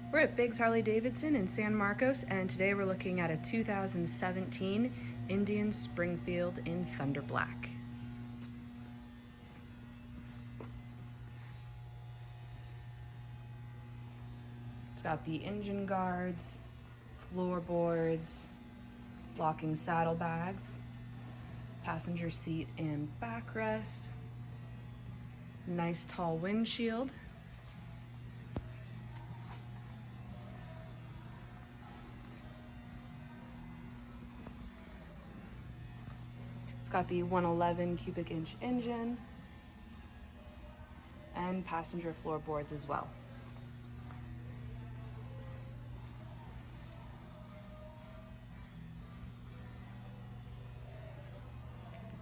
We're at Biggs Harley Davidson in San Marcos, and today we're looking at a 2017 Indian Springfield in Thunder Black. It's got the engine guards, floorboards, locking saddlebags, passenger seat and backrest, nice tall windshield. It's got the 111 cubic inch engine and passenger floorboards as well.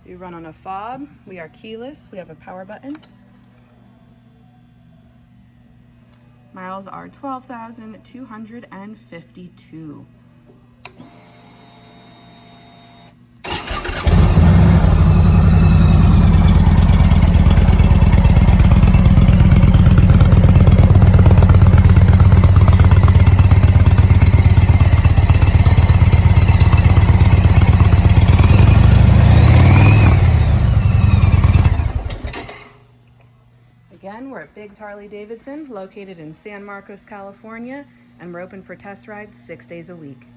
We run on a fob. We are keyless. We have a power button. Miles are 12,252. Again, we're at Biggs Harley Davidson, located in San Marcos, California, and we're open for test rides 6 days a week.